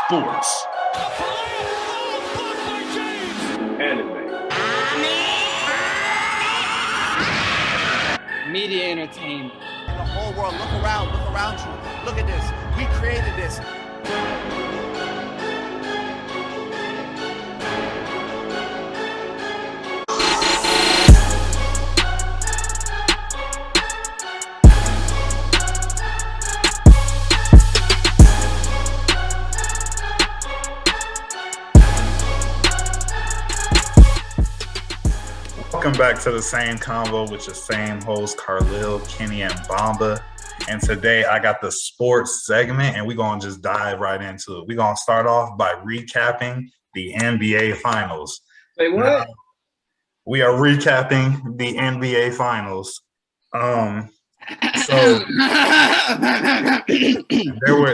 sports, Anime. Media entertainment. The whole world, look around you. Look at this. We created this. Welcome back to the same convo with your same host, Khalil, Kenny, and Bomba. And today I got the sports segment, and we're going to just dive right into it. We're going to start off by recapping the NBA Finals. Say what? Now, we are recapping the NBA Finals. So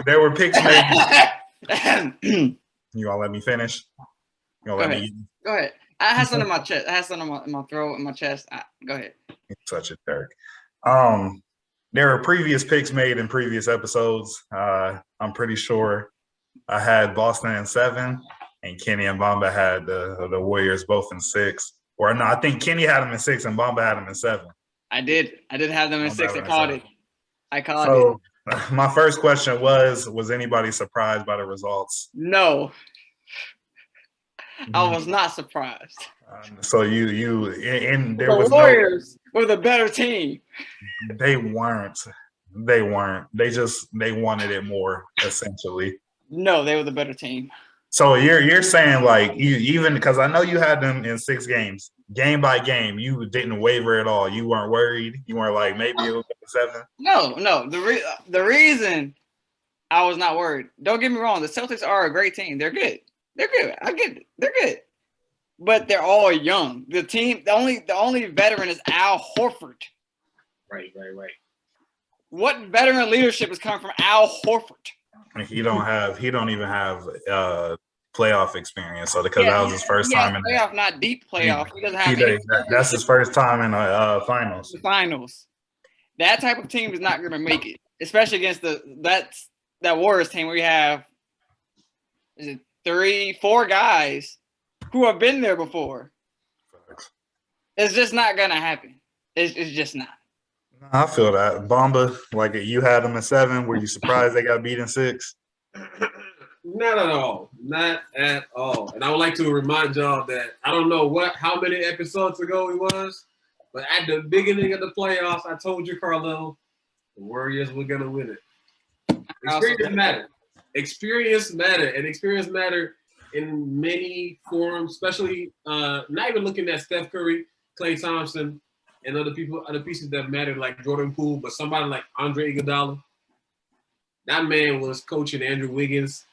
there were picks made. You gonna let me finish? Go ahead. I had something in my chest. I had something in my throat and my chest. Go ahead. Such a jerk. There are previous picks made in previous episodes. I'm pretty sure I had Boston in 7, and Kenny and Bamba had the Warriors both in 6. Or no, I think Kenny had them in 6 and Bamba had them in 7. I did have them in 6. I called it. My first question was anybody surprised by the results? No. I was not surprised. So the Warriors were the better team. They weren't. They wanted it more, essentially. No, they were the better team. So you're saying, like, even because I know you had them in 6 games, game by game, you didn't waver at all. You weren't worried. You weren't like maybe it will be 7. No. The reason I was not worried. Don't get me wrong. The Celtics are a great team. They're good. I get it. They're good, but they're all young. The team, the only veteran is Al Horford. Right. What veteran leadership is coming from Al Horford? He don't even have playoff experience. So because that was his first time in playoff, not deep playoff. He doesn't have. That's his first time in finals. The finals. That type of team is not going to make it, especially against that Warriors team where you have 3-4 guys who have been there before. It's just not gonna happen. It's just not. I feel that. Bomba, like you had them in 7. Were you surprised they got beat in 6? Not at all. And I would like to remind y'all that I don't know how many episodes ago it was, but at the beginning of the playoffs, I told you, Carlo, the Warriors were gonna win it. Experience matter in many forms, especially not even looking at Steph Curry, Klay Thompson, and other pieces that matter like Jordan Poole, but somebody like Andre Iguodala. That man was coaching Andrew Wiggins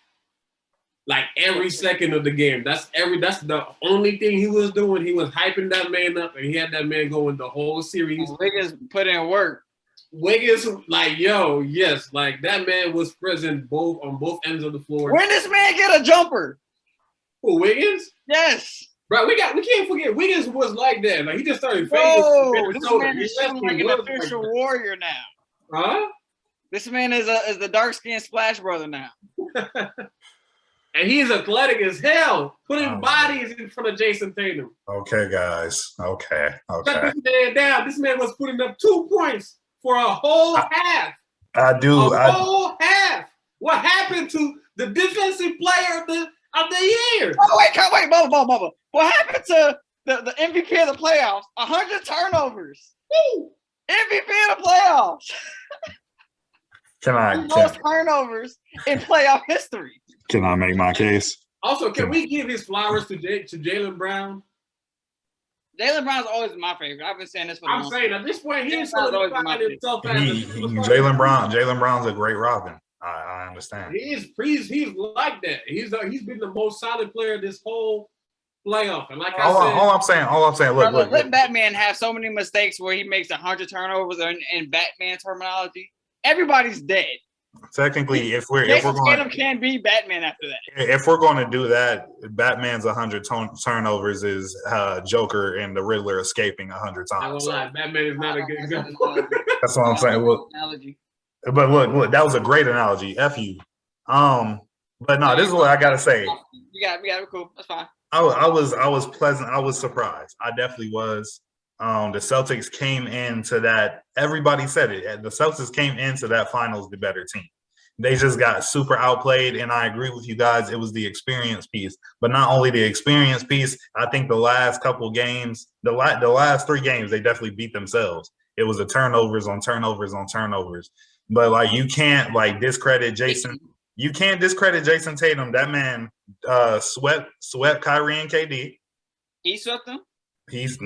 like every second of the game. That's the only thing he was doing. He was hyping that man up, and he had that man going the whole series. Wiggins put in work. Wiggins, like that man was present on both ends of the floor. When this man get a jumper? Who, Wiggins? Yes. Bro, we can't forget Wiggins was like that. Like he just started fading. Whoa, this man is like an official warrior now. Huh? This man is the dark-skinned Splash Brother now. And he's athletic as hell, putting bodies in front of Jason Tatum. Okay, guys. Okay. Shut this man down. This man was putting up 2 points for a whole half. Whole half. What happened to the defensive player of the year? Oh, wait, Bubba. What happened to the MVP of the playoffs? 100 turnovers. Woo! MVP of the playoffs. Most turnovers in playoff history. Can I make my case? Also, can we give his flowers to Jaylen Brown? Jaylen Brown's always my favorite. I've been saying this for I'm saying at this point, he's solidifying himself as Jaylen Brown's a great Robin. I understand. He's like that. He's been the most solid player this whole playoff. And like all I'm saying, look. Let Batman have so many mistakes where he makes 100 turnovers in Batman terminology. Everybody's dead. Technically, if we're going, can't be Batman after that. If we're going to do that, Batman's 100 turnovers is Joker and the Riddler escaping 100 times. I won't lie, Batman is not a good example. That's what I'm saying. Look, but look, that was a great analogy. F you. But no, this is what I gotta say. We got it. Cool. That's fine. I was pleasant. I was surprised. I definitely was. The Celtics came into that. Everybody said it. The Celtics came into that finals the better team. They just got super outplayed, and I agree with you guys. It was the experience piece, but not only the experience piece. I think the last couple games, the last 3 games, they definitely beat themselves. It was a turnovers on turnovers on turnovers. But like you can't like discredit Jason. You can't discredit Jason Tatum. That man swept Kyrie and KD. He swept them. He's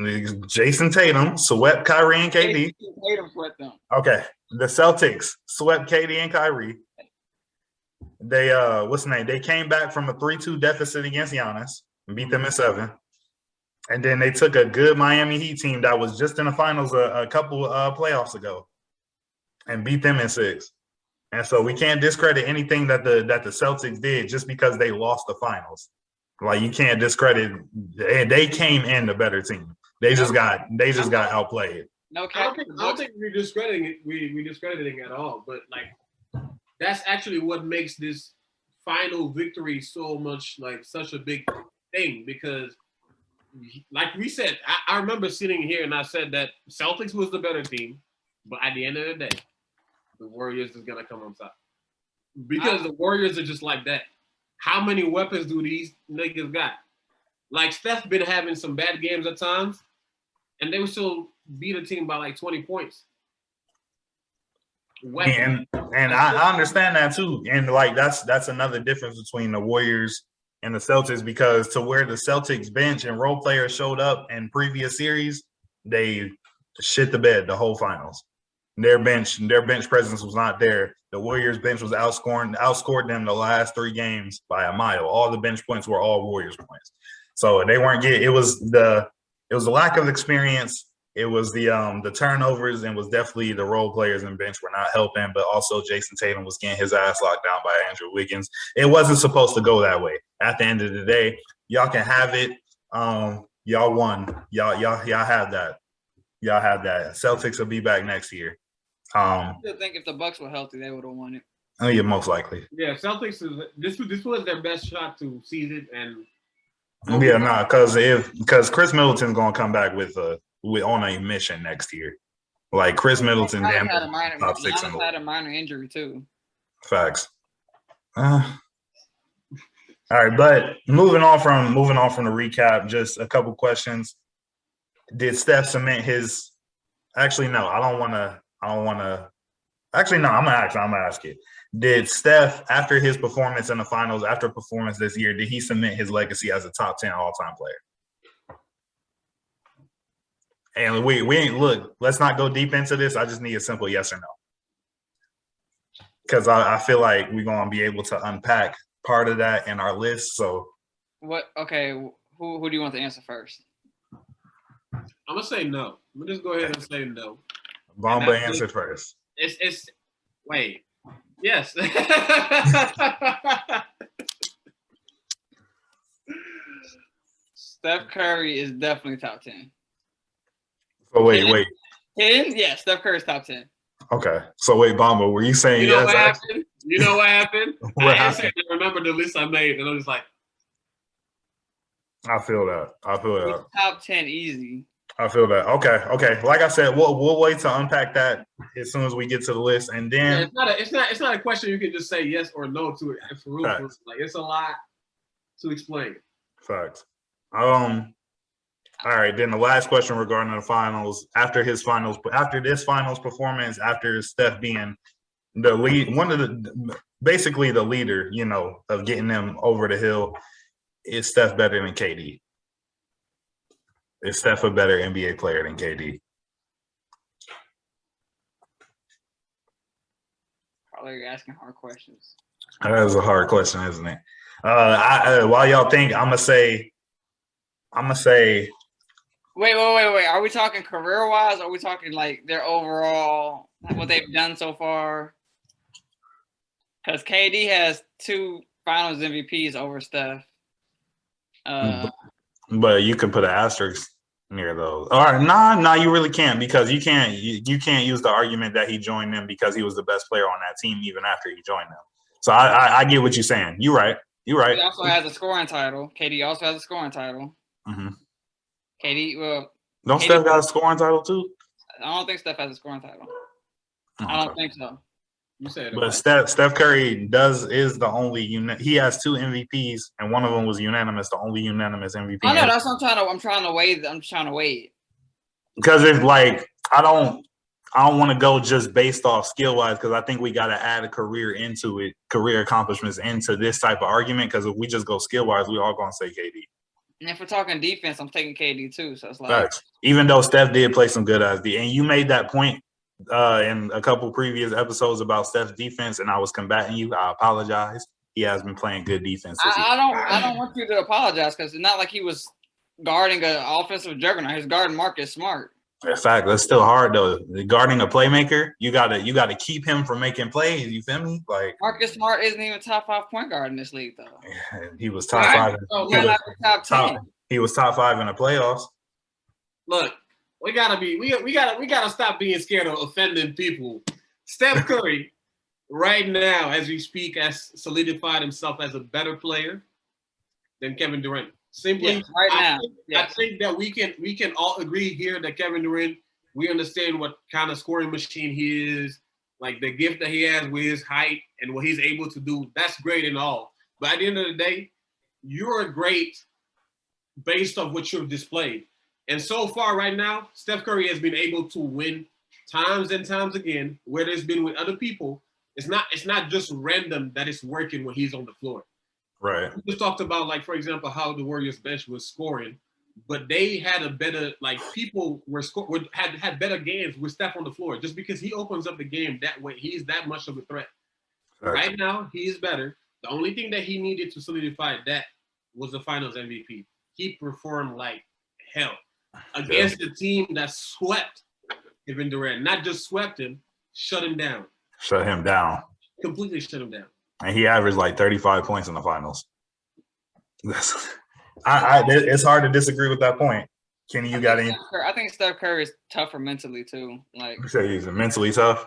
Jason Tatum swept Kyrie and KD. Tatum swept them. Okay, the Celtics swept KD and Kyrie. They what's the name? They came back from a 3-2 deficit against Giannis and beat them in 7. And then they took a good Miami Heat team that was just in the finals a couple playoffs ago and beat them in 6. And so we can't discredit anything that the Celtics did just because they lost the finals. Like you can't discredit. They came in the better team. They just got outplayed. No, I don't think we're discrediting it. We discrediting it at all. But like that's actually what makes this final victory so much like such a big thing because, like we said, I remember sitting here and I said that Celtics was the better team, but at the end of the day, the Warriors is gonna come on top because the Warriors are just like that. How many weapons do these niggas got? Like Steph been having some bad games at times, and they would still beat a team by like 20 points. And I understand that too. And like that's another difference between the Warriors and the Celtics because to where the Celtics bench and role players showed up in previous series, they shit the bed the whole finals. Their bench presence was not there. The Warriors bench was outscored them the last 3 games by a mile. All the bench points were all Warriors points. So they weren't getting. It was the lack of experience. It was the turnovers and was definitely the role players and bench were not helping. But also Jason Tatum was getting his ass locked down by Andrew Wiggins. It wasn't supposed to go that way. At the end of the day, y'all can have it. Y'all won. Y'all have that. Y'all have that. Celtics will be back next year. I still think if the Bucks were healthy, they would have won it. Oh yeah, most likely. Yeah, Celtics this was their best shot to seize it, and because Chris Middleton's gonna come back with on a mission next year. Like Chris Middleton, had a minor injury too. Facts. All right, but moving on from the recap, just a couple questions. Did Steph cement his? Actually, no. I don't want to. Actually, no. I'm gonna ask it. Did Steph, after his performance in the finals, after performance this year, did he cement his legacy as a top 10 all-time player? And we ain't look. Let's not go deep into this. I just need a simple yes or no, because I feel like we're gonna be able to unpack part of that in our list. So, what? Okay, who do you want to answer first? I'm gonna say no. I'm gonna just go ahead and say no. Bomba answer first. It's wait. Yes. Steph Curry is definitely top 10. So wait. 10? Yeah, Steph Curry's top 10. Okay. So wait, Bomba, were you saying yes? What happened? You know what happened? What I happened? remember the list I made, and I was like, I feel that. It's top 10 easy. I feel that. Okay. Like I said, we'll wait to unpack that as soon as we get to the list, and then it's not a question you can just say yes or no to it. For real, like it's a lot to explain. Facts. All right. Then the last question regarding the finals. After this finals performance, after Steph being the lead, basically the leader, of getting them over the hill, is Steph better than KD? Is Steph a better NBA player than KD? Probably you're asking hard questions. That is a hard question, isn't it? While y'all think, I'm gonna say. Wait. Are we talking career-wise? Or are we talking like their overall, what they've done so far? Because KD has 2 Finals MVPs over Steph. But you can put an asterisk near those. All right, nah, you really can't, because you can't use the argument that he joined them because he was the best player on that team even after he joined them. So I get what you're saying. You're right. You're right. He also has a scoring title. KD also has a scoring title. Mm-hmm. KD, well, Don't KD, Steph got a scoring title too? I don't think Steph has a scoring title. Okay. I don't think so. You said But Steph Curry is the only he has 2 MVPs and one of them was unanimous, the only unanimous MVP. I know that's what I'm trying to weigh. Because it's like I don't want to go just based off skill wise because I think we got to add a career into it, career accomplishments into this type of argument. Because if we just go skill wise, we all gonna say KD. And if we're talking defense, I'm taking KD too. So it's like, Facts. Even though Steph did play some good ass D, and you made that point in a couple previous episodes about Steph's defense, and I was combating you. I apologize. He has been playing good defense. I don't want you to apologize because it's not like he was guarding an offensive juggernaut. He's guarding Marcus Smart. In fact, that's still hard though. Guarding a playmaker, you gotta keep him from making plays. You feel me? Like Marcus Smart isn't even top 5 point guard in this league though. He was top 5. Top 10. He was top 5 in the playoffs. Look, we gotta stop being scared of offending people. Steph Curry, right now, as we speak, has solidified himself as a better player than Kevin Durant. Simply, yes, right now. I think that we can all agree here that Kevin Durant, we understand what kind of scoring machine he is, like the gift that he has with his height and what he's able to do. That's great and all. But at the end of the day, you're great based off what you've displayed. And so far right now, Steph Curry has been able to win times and times again, where there's been with other people. It's not just random that it's working when he's on the floor. Right. We just talked about, like, for example, how the Warriors bench was scoring, but they had a better, like, people had better games with Steph on the floor just because he opens up the game that way. He's that much of a threat. Right now, he is better. The only thing that he needed to solidify that was the Finals MVP. He performed like hell against the team that swept Kevin Durant. Not just swept him, shut him down. Shut him down. Completely shut him down. And he averaged like 35 points in the finals. It's hard to disagree with that point. Kenny, you got any? I think Steph Curry is tougher mentally too. Like, You say he's mentally tough?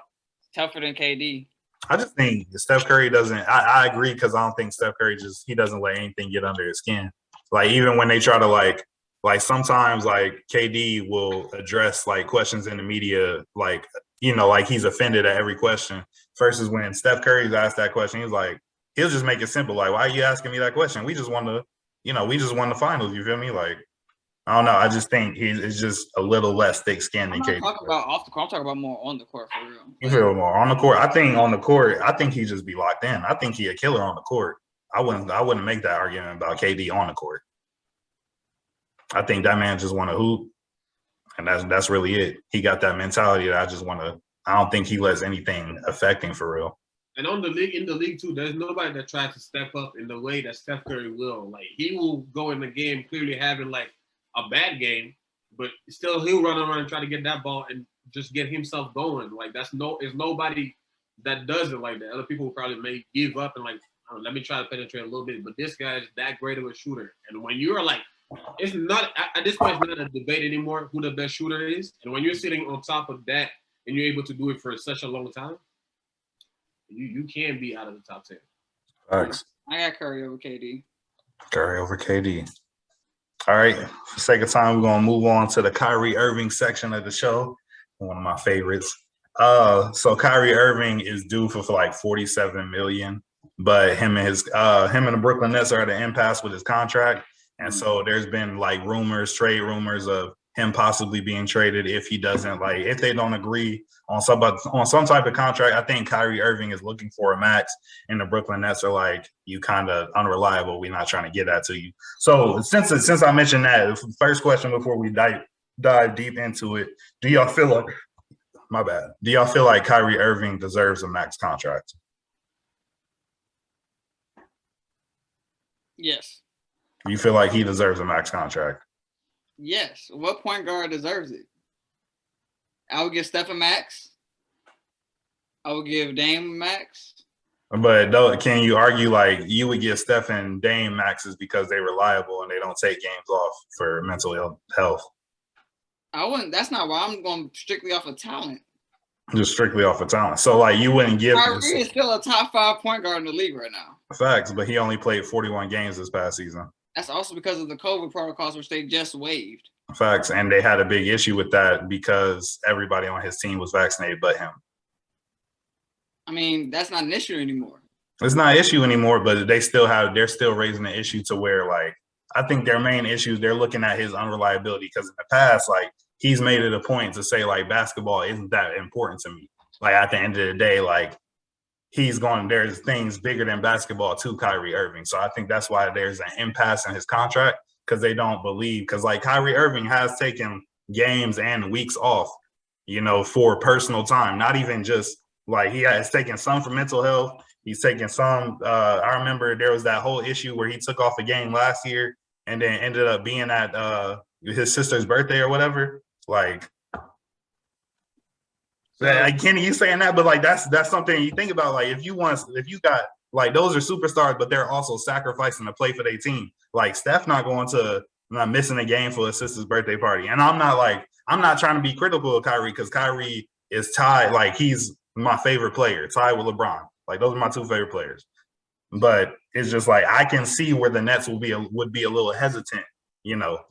Tougher than KD. I just think Steph Curry doesn't. I agree because I don't think Steph Curry he doesn't let anything get under his skin. Like even when they try to like sometimes like KD will address like questions in the media like like he's offended at every question. Versus when Steph Curry's asked that question, he'll just make it simple. Like, why are you asking me that question? We just won the finals. You feel me? Like, I don't know. I just think he's just a little less thick-skinned than KD. I'm talking about off the court. I'm talking about more on the court for real. You feel more on the court? I think on the court, I think he just be locked in. I think he a killer on the court. I wouldn't make that argument about KD on the court. I think that man just want to hoop, and that's really it. He got that mentality that I just want to. I don't think he lets anything affect him for real. And in the league too, there's nobody that tries to step up in the way that Steph Curry will. Like he will go in the game clearly having like a bad game, but still he'll run around and try to get that ball and just get himself going. Like there's nobody that does it like that. Other people probably may give up and like, oh, let me try to penetrate a little bit, but this guy is that great of a shooter. And when you're like, it's not at this point, it's not a debate anymore who the best shooter is. And when you're sitting on top of that and you're able to do it for such a long time, you can be out of the top 10. Thanks. I got Curry over KD. Curry over KD. All right. For sake of time, we're gonna move on to the Kyrie Irving section of the show. One of my favorites. So Kyrie Irving is due for like $47 million, but him and the Brooklyn Nets are at an impasse with his contract. And so there's been like trade rumors of him possibly being traded if they don't agree on some type of contract. I think Kyrie Irving is looking for a max, and the Brooklyn Nets are like, you kind of unreliable. We're not trying to get that to you. So since I mentioned that, first question before we dive deep into it, do y'all feel like Kyrie Irving deserves a max contract? Yes. You feel like he deserves a max contract? Yes. What point guard deserves it? I would give Steph a max. I would give Dame a max. But can you argue like you would give Steph and Dame maxes because they're reliable and they don't take games off for mental health? I wouldn't. That's not why I'm going strictly off of talent. just strictly off of talent. So like you wouldn't give Kyrie is still a top 5 point guard in the league right now. facts, but he only played 41 games this past season. That's also because of the COVID protocols, which they just waived. Facts, and they had a big issue with that because everybody on his team was vaccinated but him. I mean, that's not an issue anymore. It's not an issue anymore, but they're still raising the issue to where, like, I think their main issue, they're looking at his unreliability because in the past, like, he's made it a point to say, like, basketball isn't that important to me. Like, at the end of the day, like, there's things bigger than basketball to Kyrie Irving. So I think that's why there's an impasse in his contract because they don't believe, because, like, Kyrie Irving has taken games and weeks off, for personal time, not even just, like, he has taken some for mental health. He's taking some. I remember there was that whole issue where he took off a game last year and then ended up being at his sister's birthday or whatever. Like, Kenny, you saying that, but like that's something you think about. Like, if you got like those are superstars, but they're also sacrificing to play for their team. Like Steph not missing a game for his sister's birthday party. And I'm not trying to be critical of Kyrie because Kyrie is tied. Like he's my favorite player, tied with LeBron. Like those are my two favorite players, but it's just like I can see where the Nets would be a little hesitant,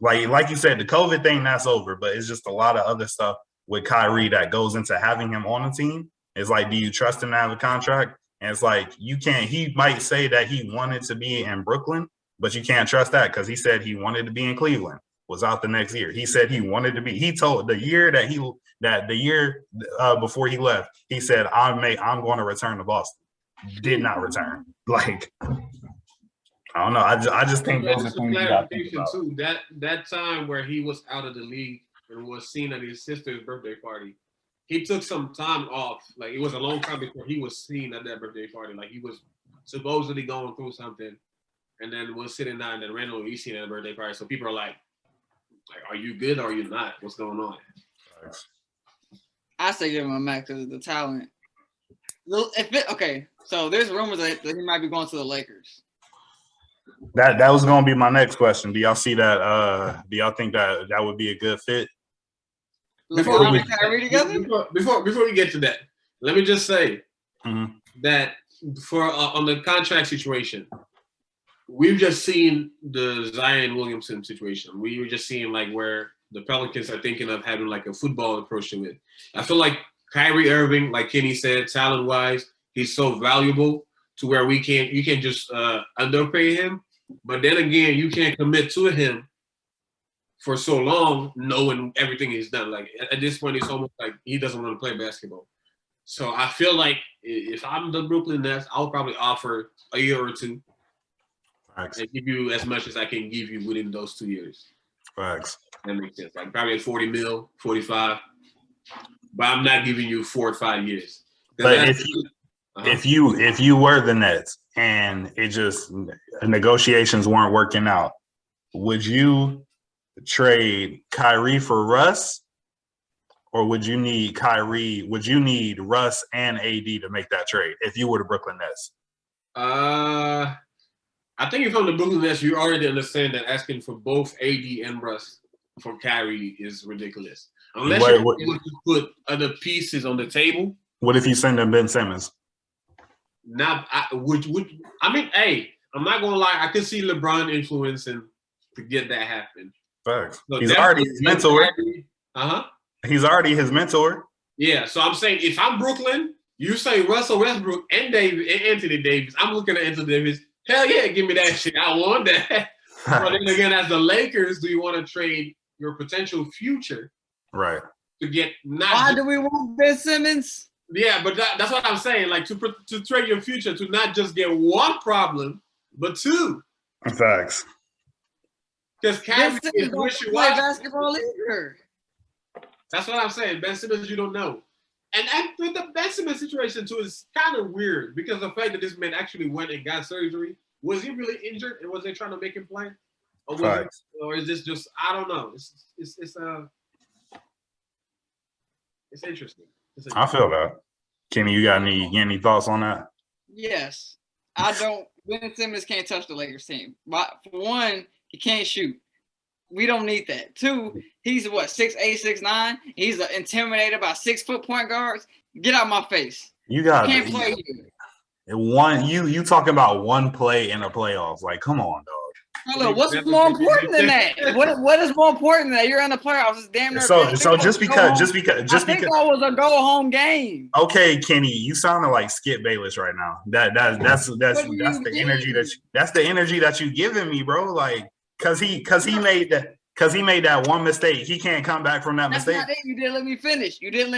like you said, the COVID thing that's over, but it's just a lot of other stuff with Kyrie that goes into having him on the team. It's like, do you trust him to have a contract? And it's like you can't. He might say that he wanted to be in Brooklyn, but you can't trust that because he said he wanted to be in Cleveland. Was out the next year. He said he wanted to be. He told the year before he left, he said, I'm going to return to Boston. Did not return. Like, I don't know. I just think those are things you got to think about. Too. That time where he was out of the league and was seen at his sister's birthday party, he took some time off. Like it was a long time before he was seen at that birthday party. Like he was supposedly going through something, and then was sitting down and then randomly he's seen at a birthday party. So people are like, are you good or are you not? What's going on? I say give him a max because of the talent. Okay, so there's rumors that he might be going to the Lakers. That was going to be my next question. Do y'all see that? Do y'all think that would be a good fit? Before we get to that, let me just say that for on the contract situation, we've just seen the Zion Williamson situation. We were just seeing like where the Pelicans are thinking of having like a football approach to it. I feel like Kyrie Irving, like Kenny said, talent-wise, he's so valuable to where you can't just underpay him. But then again, you can't commit to him for so long knowing everything he's done. Like at this point, it's almost like he doesn't want to play basketball. So I feel like if I'm the Brooklyn Nets, I'll probably offer a year or two. Facts. And give you as much as I can give you within those 2 years. Facts. That makes sense. Like probably at 40 mil, 45. But I'm not giving you 4 or 5 years. But if you were the Nets and it just negotiations weren't working out, would you trade Kyrie for Russ? Or would you need Russ and AD to make that trade if you were the Brooklyn Nets? I think if I'm the Brooklyn Nets, you already understand that asking for both AD and Russ for Kyrie is ridiculous. Unless you're able to put other pieces on the table. What if you send them Ben Simmons? Hey, I'm not gonna lie. I could see LeBron influencing to get that happen. Facts. So he's already his mentor. He's already his mentor. Yeah. So I'm saying if I'm Brooklyn, you say Russell Westbrook and Anthony Davis. I'm looking at Anthony Davis. Hell yeah, give me that shit. I want that. But then again, as the Lakers, do you want to trade your potential future? Right. To get Why do we want Ben Simmons? Yeah, but that's what I'm saying. Like to trade your future to not just get one problem, but two. Facts. Because Kyrie is wishy-washy. Basketball either. That's what I'm saying. Ben Simmons, you don't know. And with the Ben Simmons situation too is kind of weird because the fact that this man actually went and got surgery. Was he really injured and was they trying to make him play? Or is this just I don't know. It's interesting. I feel that. Kenny, you got any thoughts on that? Yes. Ben Simmons can't touch the Lakers team. For one, he can't shoot. We don't need that. Two, he's 6'8", 6'9". He's intimidated by 6 foot point guards. Get out my face. You got Can't play here. you talking about one play in the playoffs. Like, come on, dog. Hello, what's more important than that? What is more important than that? You're in the playoffs. It's damn near. So just because I think that was a go home game. Okay, Kenny, you sounding like Skip Bayless right now. That's the energy that you giving me, bro. Like, cause he made that one mistake. He can't come back from that mistake. That's not it. You didn't let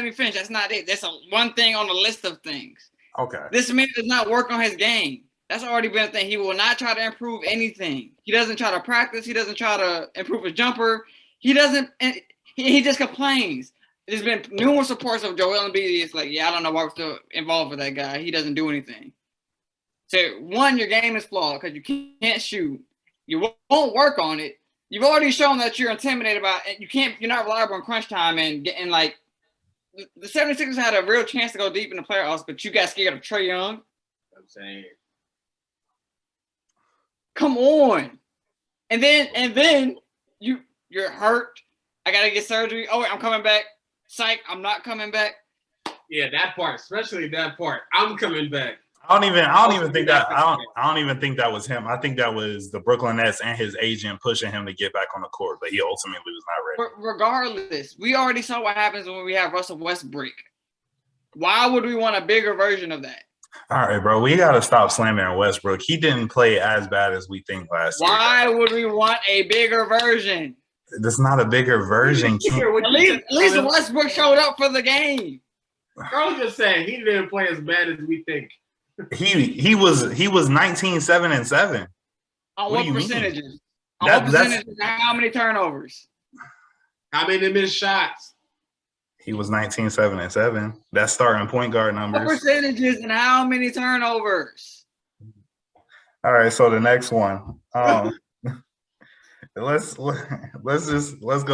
me finish. That's not it. That's one thing on the list of things. Okay. This man does not work on his game. That's already been a thing. He will not try to improve anything. He doesn't try to practice. He doesn't try to improve his jumper. He doesn't. He just complains. There's been numerous reports of Joel Embiid. It's like, yeah, I don't know why we're still involved with that guy. He doesn't do anything. So, one, your game is flawed because you can't shoot. You won't work on it. You've already shown that you're intimidated by it. You're not reliable in crunch time and like the 76ers had a real chance to go deep in the playoffs, but you got scared of Trae Young. I'm saying. Come on. And then you're hurt. I gotta get surgery. Oh wait, I'm coming back. Psych, I'm not coming back. Yeah, that part, especially that part. I'm coming back. I don't even think that was him. I think that was the Brooklyn Nets and his agent pushing him to get back on the court, but he ultimately was not ready. Regardless, we already saw what happens when we have Russell Westbrook. Why would we want a bigger version of that? All right, bro. We got to stop slamming Westbrook. He didn't play as bad as we think last year. Why would we want a bigger version? That's not a bigger version. At least Westbrook showed up for the game. Carl just saying he didn't play as bad as we think. He was 19, 7, and 7. On what percentages? On what percentages and how many turnovers? How many missed shots? He was 19, 7, and 7. That's starting point guard numbers. What percentages and how many turnovers? All right, so the next one. Let's go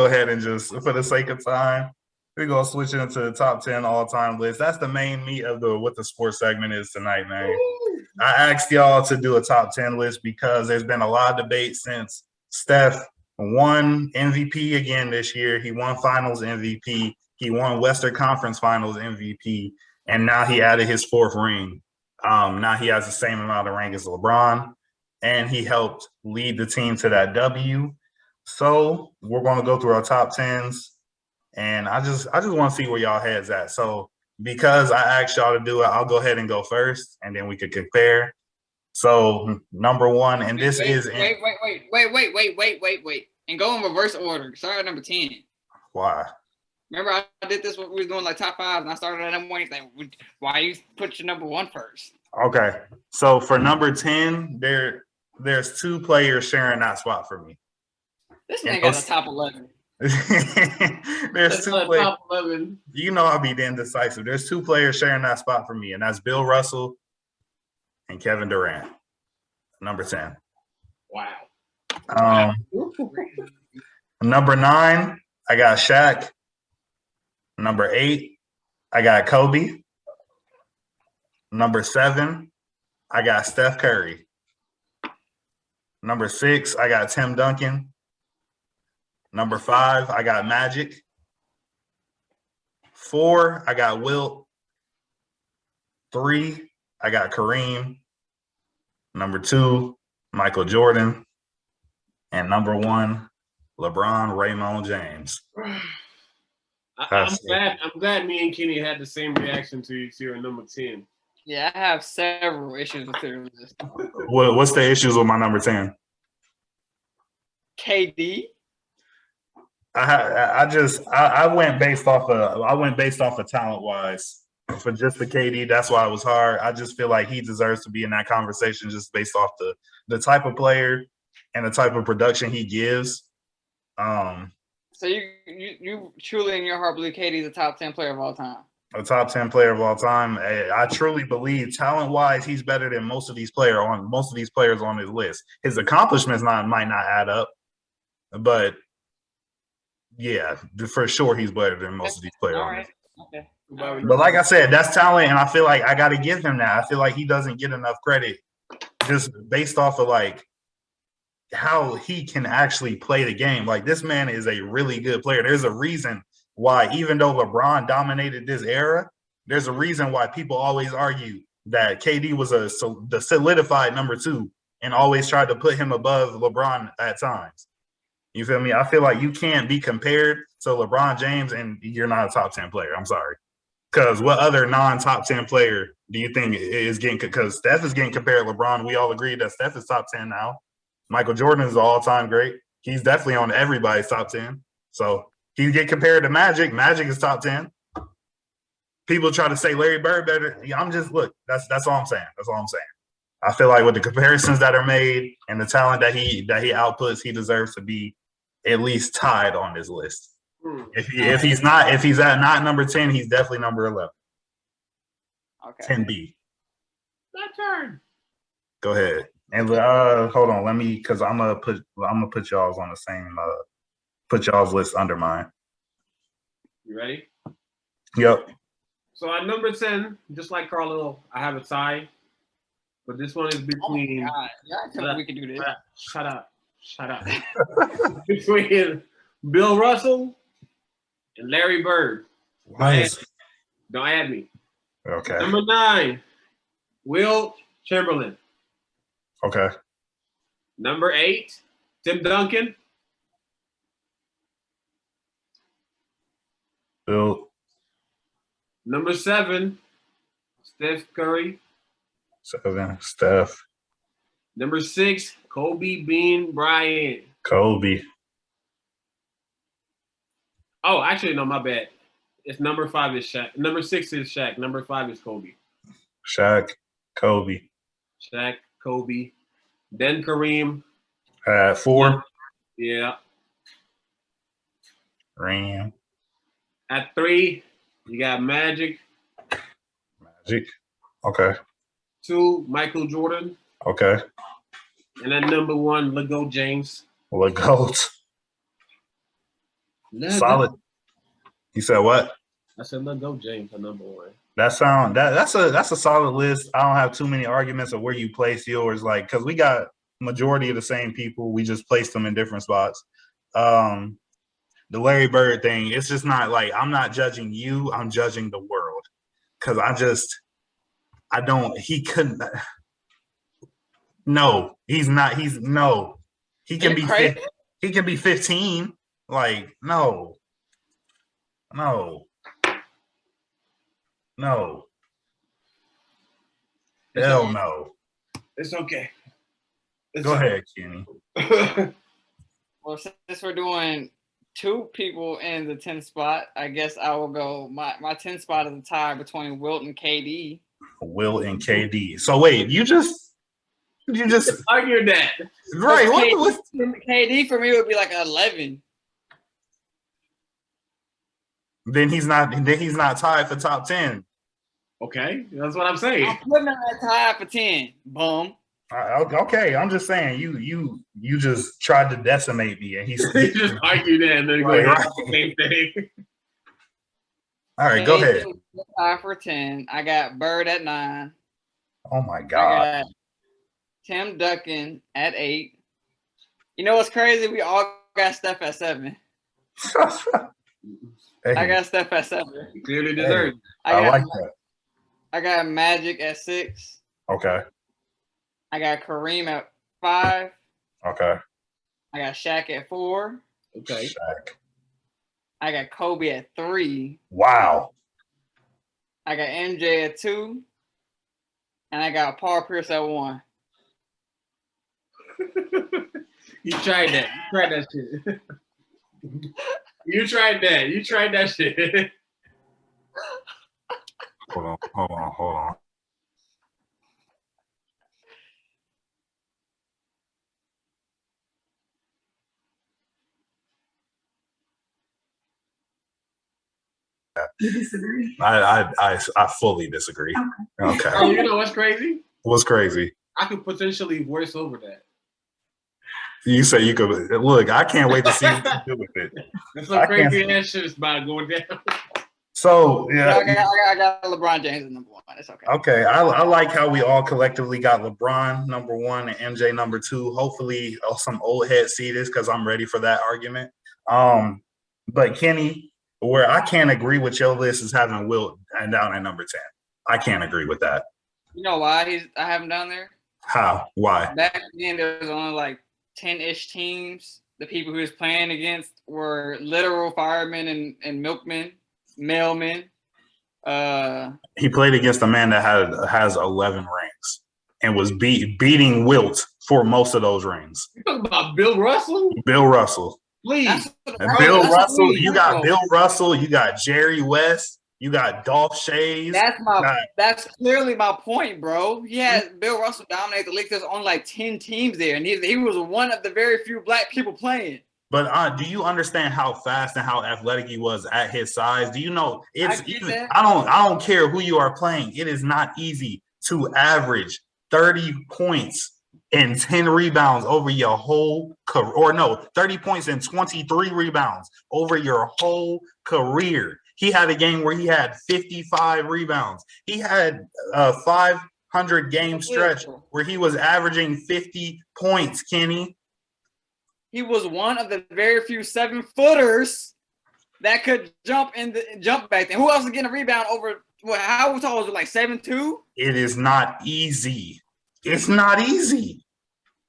ahead and just, for the sake of time, we're gonna switch into the top 10 all-time list. That's the main meat of what the sports segment is tonight, man. Woo! I asked y'all to do a top 10 list because there's been a lot of debate since Steph won MVP again this year. He won Finals MVP. He won Western Conference Finals MVP, and now he added his 4th ring. Now he has the same amount of rank as LeBron, and he helped lead the team to that W. So we're going to go through our top 10s, and I just want to see where y'all heads at. So because I asked y'all to do it, I'll go ahead and go first, and then we could compare. So number 1, and this is wait, and go in reverse order. Start at number 10. Why? Remember, I did this when we was doing like top 5, and I started at number 1. Like, why you put your number 1 first? Okay, so for number 10, there's 2 players sharing that spot for me. This man got a top 11. There's 2 players. Top 11. You know I'll be the indecisive. There's 2 players sharing that spot for me, and that's Bill Russell and Kevin Durant. Number 10. Wow. Number 9, I got Shaq. Number 8, I got Kobe. Number 7, I got Steph Curry. Number 6, I got Tim Duncan. Number 5, I got Magic. 4, I got Wilt. 3, I got Kareem. Number 2, Michael Jordan. And number 1, LeBron Raymond James. I'm glad me and Kenny had the same reaction to your number 10. Yeah, I have several issues with their list. What's the issues with my number 10? KD. I went based off of talent wise for just the KD. That's why it was hard. I just feel like he deserves to be in that conversation just based off the type of player and the type of production he gives. So you truly in your heart believe KD is a top 10 player of all time? A top 10 player of all time. I truly believe talent-wise, he's better than most of these players on his list. His accomplishments might not add up, but yeah, for sure he's better than most of these players. All right. Okay. But like I said, that's talent, and I feel like I got to give him that. I feel like he doesn't get enough credit just based off of like how he can actually play the game. Like, this man is a really good player. There's a reason why, even though LeBron dominated this era, there's a reason why people always argue that KD was the solidified number 2 and always tried to put him above LeBron at times. You feel me? I feel like you can't be compared to LeBron James and you're not a top 10 player. I'm sorry. Because what other non-top 10 player do you think is getting – because Steph is getting compared to LeBron. We all agree that Steph is top 10 now. Michael Jordan is an all-time great. He's definitely on everybody's top 10. So he get compared to Magic. Magic is top 10. People try to say Larry Bird better. I'm just – look, that's all I'm saying. That's all I'm saying. I feel like with the comparisons that are made and the talent that he outputs, he deserves to be at least tied on this list. If he's at not number 10, he's definitely number 11. Okay. 10B. My turn. Go ahead. And hold on, let me, because I'm gonna put y'all's on the same put y'all's list under mine. You ready? Yep. So at number 10, just like Carlo, I have a tie. But this one is between. Oh my God. Yeah, tell me we can do this. Shut up. Between Bill Russell and Larry Bird. Don't add me. Okay. Number 9, Will Chamberlain. Okay. Number 8, Tim Duncan. Bill. Number 7, Steph Curry. 7, Steph. Number 6, Kobe Bean Bryant. Kobe. Oh, actually, no, my bad. It's number 5 is Shaq. Number 6 is Shaq. Number 5 is Kobe. Shaq. Kobe. Shaq, Kobe. Then Kareem. At 4. Yeah. Ram. At 3, you got Magic. Magic. Okay. 2, Michael Jordan. Okay. And at number 1, LeGoat James. LeGoat. Solid. You said what? I said LeGoat James at number 1. That's a solid list. I don't have too many arguments of where you place yours, like, because we got majority of the same people. We just placed them in different spots. The Larry Bird thing, it's just not like I'm not judging you. I'm judging the world because he couldn't. No, he's not. He can be. He can be 15. Like no. Hell no. It's okay. Go ahead, Kenny. Well, since we're doing 2 people in the 10th spot, I guess I will go. My 10th spot is a tie between Wilt and KD. Wilt and KD. So wait, you just argue that. Right. KD for me would be like 11. Then he's not tied for top 10. Okay, that's what I'm saying. I'm putting him at tie for 10. Boom. Okay, I'm just saying you just tried to decimate me, and he just argued that, and then go ahead the same thing. All right, go ahead. Tie for 10. I got Bird at 9. Oh my God. I got Tim Duncan at 8. You know what's crazy? We all got Steph at 7. Hey. I got Steph at 7. You clearly deserve it. I like that. I got Magic at 6. Okay. I got Kareem at 5. Okay. I got Shaq at 4. Okay. Shaq. I got Kobe at 3. Wow. I got MJ at 2. And I got Paul Pierce at 1. You tried that. You tried that shit. You tried that shit. Hold on. You disagree? I fully disagree. Okay. Oh, you know what's crazy? What's crazy? I could potentially voice over that. You say you could look. I can't wait to see what you do with it. That's some crazy ass shit is about going down. So yeah, I got LeBron James at number 1. It's okay. Okay, I like how we all collectively got LeBron number 1 and MJ number 2. Hopefully, some old heads see this because I'm ready for that argument. But Kenny, where I can't agree with your list is having Wilt and down at number 10. I can't agree with that. You know why I have him down there? How? Why? Back then, there was only like 10-ish teams. The people he was playing against were literal firemen and milkmen, mailmen. He played against a man that has 11 rings and was beating Wilt for most of those rings. You talking about Bill Russell? Bill Russell. Please. Bill Russell. You got Bill Russell. You got Jerry West. You got Dolph Shays. That's clearly my point, bro. He had Bill Russell dominate the league. There's only like 10 teams there, and he was one of the very few black people playing. But do you understand how fast and how athletic he was at his size? Do you know it's even? I don't care who you are playing. It is not easy to average 30 points and 10 rebounds over your whole career. Or no, 30 points and 23 rebounds over your whole career. He had a game where he had 55 rebounds. He had a 500 game stretch where he was averaging 50 points, Kenny. He was one of the very few 7-footers that could jump back then. Who else is getting a rebound over? How tall was it? Like 7'2"? It is not easy. It's not easy.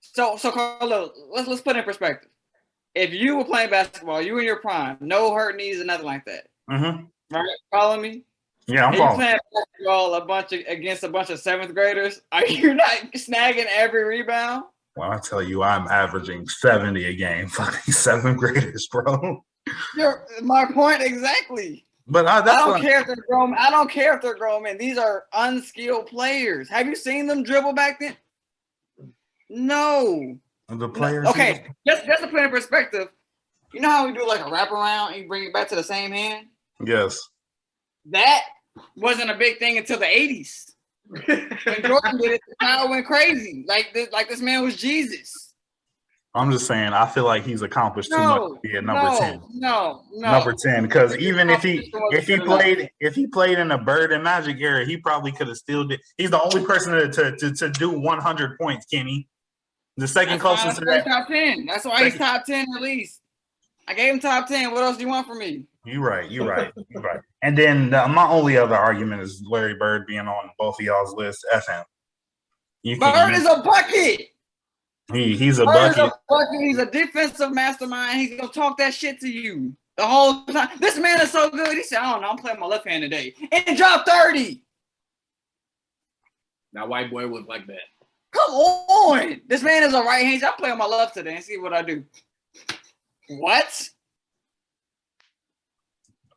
So Carlo, let's put it in perspective. If you were playing basketball, you in your prime, no hurt knees or nothing like that. Mm-hmm. Right? Follow me? Yeah, I'm following. You playing basketball against a bunch of 7th graders? Are you not snagging every rebound? Well, I tell you, I'm averaging 70 a game. Fucking 7th graders, bro. My point exactly. But I don't care if they're grown. I don't care if they're grown men. These are unskilled players. Have you seen them dribble back then? No. The players. Okay, just to put in perspective, you know how we do like a wraparound and you bring it back to the same hand? Yes. That wasn't a big thing until the 80s. When Jordan did it, the crowd went crazy. Like this man was Jesus. I'm just saying, I feel like he's accomplished too much to be at number 10. No. Number 10, because even if he played in the Bird and Magic era, he probably could have still did. He's the only person to do 100 points, Kenny. The second closest to that. Top 10. That's why he's top 10 at least. I gave him top 10. What else do you want from me? You're right. And then my only other argument is Larry Bird being on both of y'all's lists. F him. Bird is a bucket. He's a Bird bucket. Is a bucket. He's a defensive mastermind. He's gonna talk that shit to you the whole time. This man is so good. He said, "I don't know. I'm playing my left hand today," and dropped 30. Now, white boy was like that. Come on. This man is a right hand. I play on my left today and see what I do. What?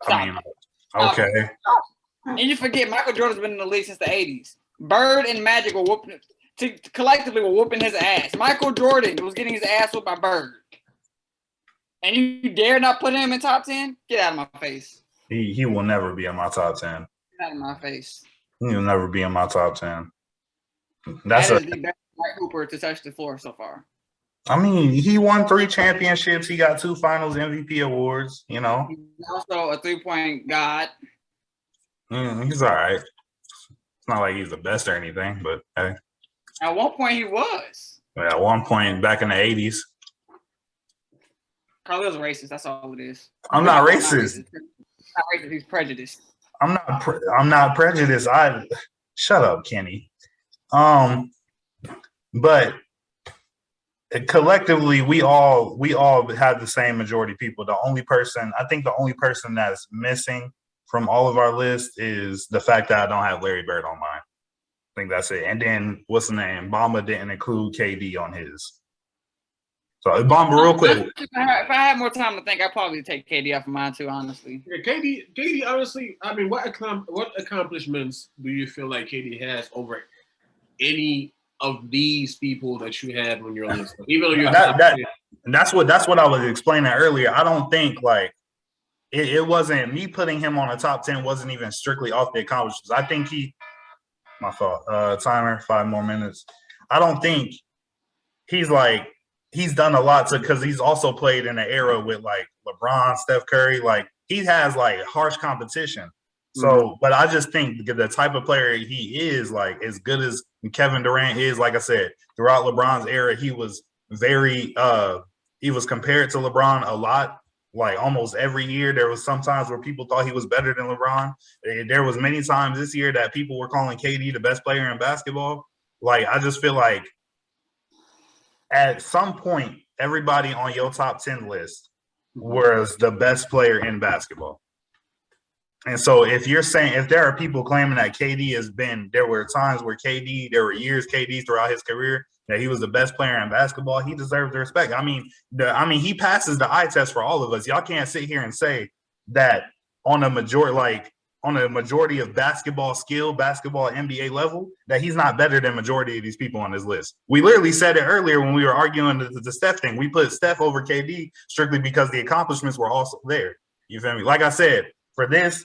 I mean, okay. And you forget Michael Jordan's been in the league since the 80s. Bird and Magic were collectively whooping his ass. Michael Jordan was getting his ass whooped by Bird. And you dare not put him in top 10? Get out of my face. He will never be in my top 10. Get out of my face. He will never be in my top 10. That is the best white hooper to touch the floor so far. I mean, he won 3 championships. He got 2 finals MVP awards, you know. He's also a 3-point god. He's all right. It's not like he's the best or anything, but hey. At one point, he was. At one point back in the 80s. Carlos racist. That's all it is. I'm not racist. He's not racist. He's prejudiced. I'm not prejudiced. Shut up, Kenny. But collectively, we all have the same majority of people. The only person that's missing from all of our lists is the fact that I don't have Larry Bird on mine. I think that's it. And then what's the name? Bamba didn't include KD on his. So Bamba, real quick. If I had more time to think, I'd probably take KD off of mine too. Honestly, Yeah, KD. Honestly, I mean, what accomplishments do you feel like KD has over any of these people that you had on your list? Even though you're that's what I was explaining earlier. I don't think like it wasn't me putting him on a top 10 wasn't even strictly off the accomplishments. I think my fault. Timer, 5 more minutes. I don't think he's done a lot because he's also played in an era with like LeBron, Steph Curry. Like he has like harsh competition. So, but I just think the type of player he is, like as good as Kevin Durant is, like I said, throughout LeBron's era, he was compared to LeBron a lot like almost every year. There was some times where people thought he was better than LeBron. There was many times this year that people were calling KD the best player in basketball. Like, I just feel like at some point, everybody on your top 10 list was the best player in basketball. And so if you're saying, if there are people claiming that KD has been, there were times where there were years KD throughout his career that he was the best player in basketball, he deserves the respect. I mean, he passes the eye test for all of us. Y'all can't sit here and say that on a majority of basketball skill, basketball NBA level, that he's not better than majority of these people on this list. We literally said it earlier when we were arguing the Steph thing. We put Steph over KD strictly because the accomplishments were also there. You feel me? Like I said, for this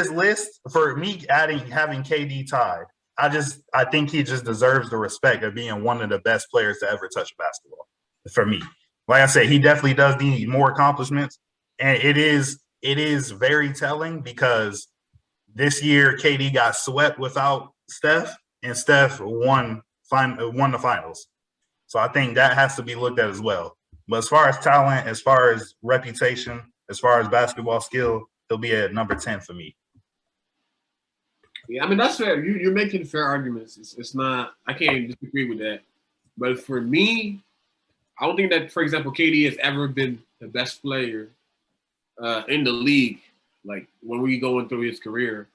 list, for me having KD tied, I think he just deserves the respect of being one of the best players to ever touch basketball. For me, like I said, he definitely does need more accomplishments, and it is very telling because this year KD got swept without Steph, and Steph won the finals. So I think that has to be looked at as well. But as far as talent, as far as reputation, as far as basketball skill, he'll be at number 10 for me. Yeah, I mean, that's fair. You're making fair arguments. It's not, I can't disagree with that. But for me, I don't think that, for example, KD has ever been the best player in the league, like when we going through his career.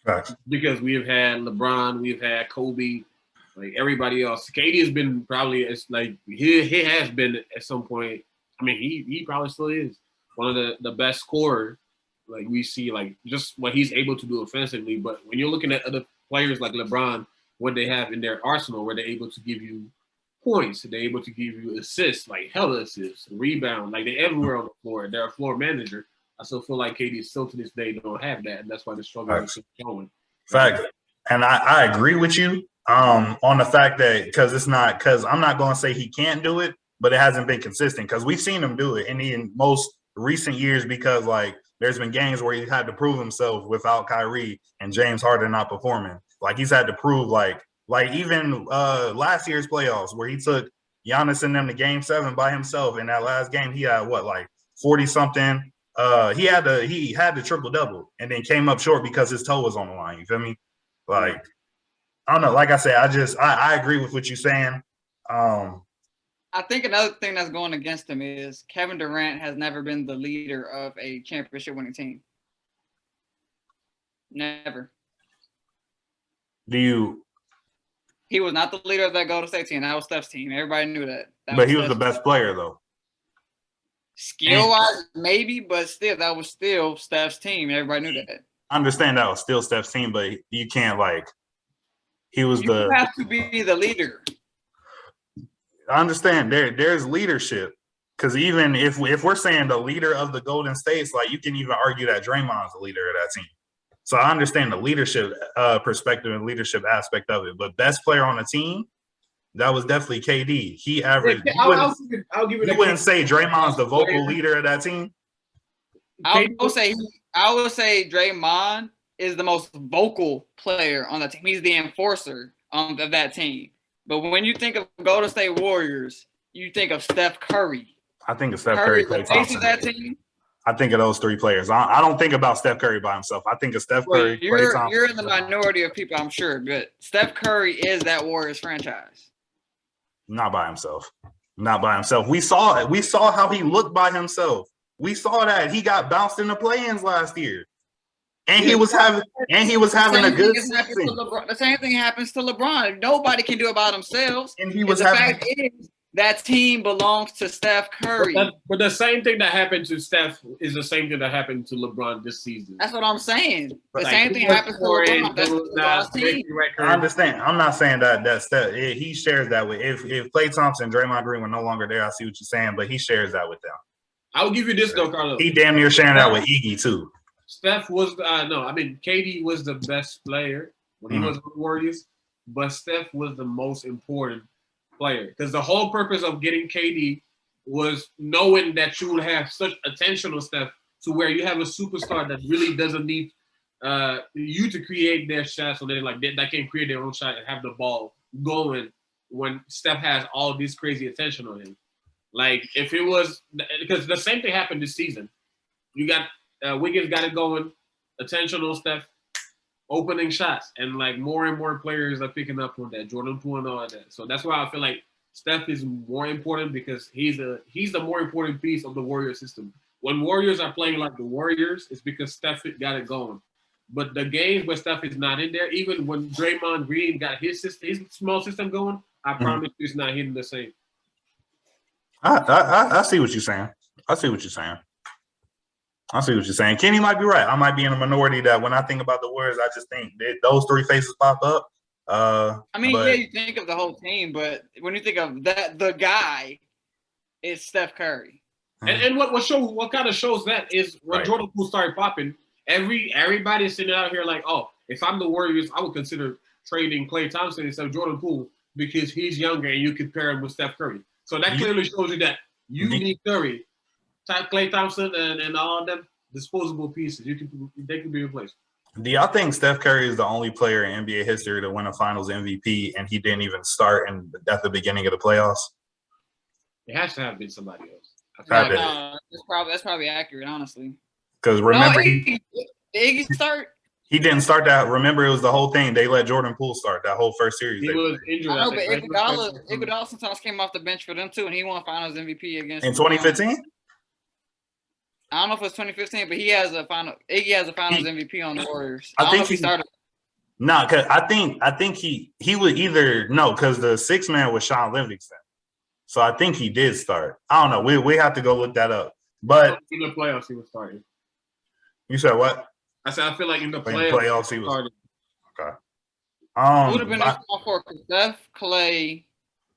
Right. Because we have had LeBron, we've had Kobe, like everybody else. KD has been probably, it's like he has been at some point. I mean, he probably still is one of the best scorers. Like we see, like just what he's able to do offensively. But when you're looking at other players like LeBron, what they have in their arsenal, where they're able to give you points, they're able to give you assists, like hella assists, rebound, like they're everywhere on the floor. They're a floor manager. I still feel like KD still to this day don't have that, and that's why the struggle is showing. Fact, and I agree with you on the fact that because I'm not going to say he can't do it, but it hasn't been consistent because we've seen him do it in most recent years because like. There's been games where he's had to prove himself without Kyrie and James Harden not performing. Like he's had to prove like even last year's playoffs where he took Giannis and them to Game 7 by himself. In that last game, he had 40 something. He had the triple double and then came up short because his toe was on the line. You feel me? Like I don't know. Like I said, I agree with what you're saying. I think another thing that's going against him is Kevin Durant has never been the leader of a championship winning team. Never. He was not the leader of that Golden State team. That was Steph's team. Everybody knew that. But he was the best player, though. Skill-wise, maybe, but still, that was still Steph's team. Everybody knew that. I understand that was still Steph's team, but you can't, he was You have to be the leader. I understand there's leadership because even if we're saying the leader of the Golden States, like you can even argue that Draymond's the leader of that team. So I understand the leadership perspective and leadership aspect of it. But best player on the team, that was definitely KD. He averaged. I'll give it. You wouldn't say Draymond's the vocal leader of that team. I would say Draymond is the most vocal player on that team. He's the enforcer of that team. But when you think of Golden State Warriors, you think of Steph Curry. I think of Steph Curry, Klay Thompson. That team. I think of those three players. I don't think about Steph Curry by himself. I think of Steph Curry, Klay Thompson. You're in the minority of people, I'm sure. But Steph Curry is that Warriors franchise. Not by himself. Not by himself. We saw it. We saw how he looked by himself. We saw that he got bounced in the play-ins last year. And he was having a good season. The same thing happens to LeBron. Nobody can do it by themselves. And he was fact is that team belongs to Steph Curry. But the same thing that happened to Steph is the same thing that happened to LeBron this season. That's what I'm saying. The same thing happens to LeBron. That's LeBron's team. I understand. I'm not saying that Steph he shares that with. If Klay Thompson and Draymond Green were no longer there, I see what you're saying, but he shares that with them. I'll give you this though, Carlos. He damn near sharing that with Iggy too. Steph was KD was the best player when he was with the Warriors, but Steph was the most important player because the whole purpose of getting KD was knowing that you would have such attention on Steph to where you have a superstar that really doesn't need you to create their shots, so they that can create their own shot and have the ball going when Steph has all this crazy attention on him. Like if it was because the same thing happened this season. You got Wiggins got it going, attention on Steph, opening shots, and like more and more players are picking up on that. Jordan Poole and all of that. So that's why I feel like Steph is more important because he's the more important piece of the Warrior system. When Warriors are playing like the Warriors, it's because Steph got it going. But the games where Steph is not in there, even when Draymond Green got his small system going, I promise you it's not hitting the same. I see what you're saying. I see what you're saying. Kenny might be right. I might be in a minority that when I think about the Warriors, I just think that those three faces pop up. I mean, yeah, you think of the whole team, but when you think of that, the guy is Steph Curry. And what kind of shows that is when Jordan Poole started popping, everybody's sitting out here like, oh, if I'm the Warriors, I would consider trading Klay Thompson instead of Jordan Poole because he's younger and you can pair him with Steph Curry. So that clearly shows you that you need Curry, Klay Thompson, and all of them disposable pieces. They can be replaced. Do y'all think Steph Curry is the only player in NBA history to win a Finals MVP and he didn't even start at the beginning of the playoffs? It has to have been somebody else. That's probably accurate, honestly. Because remember, Iggy start. He didn't start that. Remember, it was the whole thing. They let Jordan Poole start that whole first series. He was injured. I know, but Iguodala sometimes came off the bench for them too, and he won Finals MVP against. In 2015. I don't know if it was 2015, but Iggy has a Finals MVP on the Warriors. I think he started. No, because I think he would either because the sixth man was Sean Livingston. So I think he did start. I don't know. We have to go look that up. But in the playoffs, he was starting. You said what? I said I feel like in the playoffs he was starting. Okay. Who would have been their small four? Steph, Klay,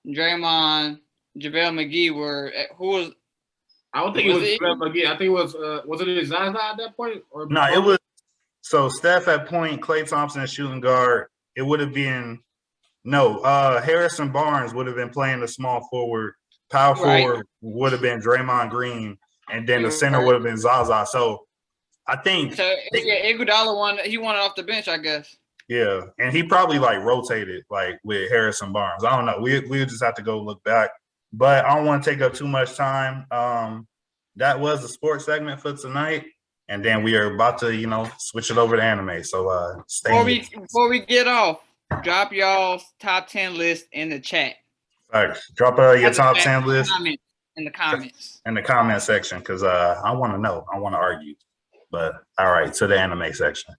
Draymond, JaVale McGee were who was? I don't think it was JaVale McGee. I think it was it Zaza at that point? Or no, it was. So Steph at point, Klay Thompson at shooting guard. It would have been. No, Harrison Barnes would have been playing the small forward. Power forward would have been Draymond Green, and then the center would have been Zaza. So I think Iguodala won. He won it off the bench, I guess. Yeah, and he probably rotated with Harrison Barnes. I don't know. We just have to go look back, but I don't want to take up too much time. That was the sports segment for tonight, and then we are about to switch it over to anime. So before we get off. Drop y'all's top 10 list in the chat. Thanks. Drop your top 10 list in the comments. In the comment section, because I want to know. I want to argue. But all right, to the anime section.